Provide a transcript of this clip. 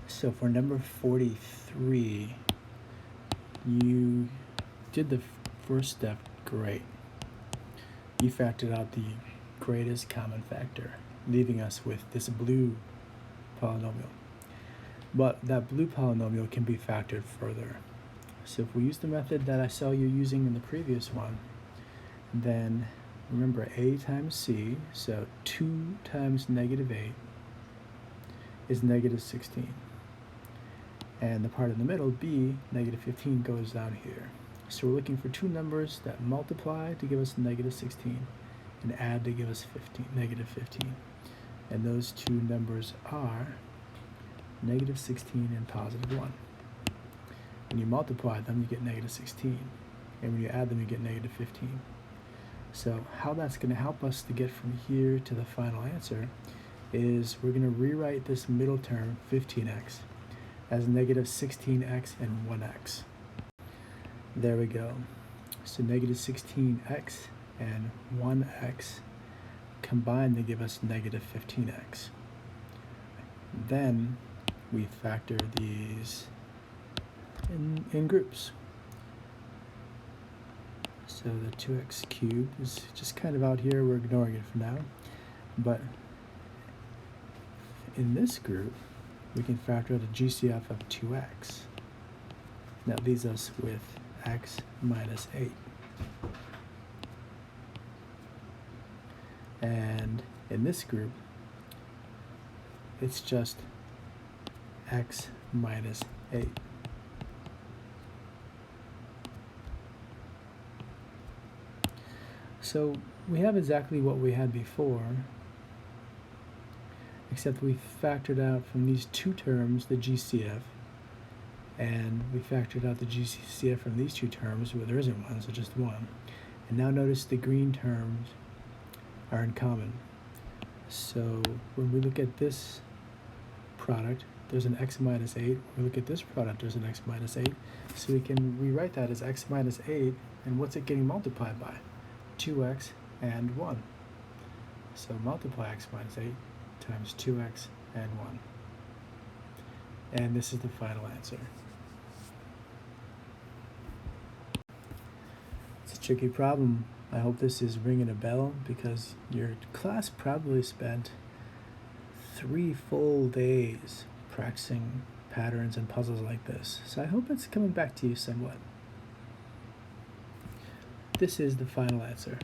So for number 43, you did the first step great. You factored out the greatest common factor, leaving us with this blue polynomial. But that blue polynomial can be factored further. So if we use the method that I saw you using in the previous one, then remember a times c, so 2 times negative 8 is negative 16. And the part in the middle, b, negative 15, goes down here. So we're looking for two numbers that multiply to give us negative 16 and add to give us negative 15. And those two numbers are negative 16 and positive 1. When you multiply them, you get negative 16. And when you add them, you get negative 15. So how that's going to help us to get from here to the final answer is we're going to rewrite this middle term, 15x, as negative 16x and 1x. There we go. So negative 16x and 1x combine to give us negative 15x. Then we factor these in groups. So the 2x cubed is just kind of out here. We're ignoring it for now. But in this group, we can factor out a GCF of 2x. That leaves us with x minus 8. And in this group, it's just x minus 8. So we have exactly what we had before, except we factored out from these two terms the GCF, and we factored out the GCF from these two terms where there isn't one, so just one. And now notice the green terms are in common. So when we look at this product, there's an x minus 8. When we look at this product, there's an x minus 8. So we can rewrite that as x minus 8, and what's it getting multiplied by? 2x and 1. So multiply x minus 8 times 2x and 1. And this is the final answer. It's a tricky problem. I hope this is ringing a bell because your class probably spent 3 full days practicing patterns and puzzles like this. So I hope it's coming back to you somewhat. This is the final answer.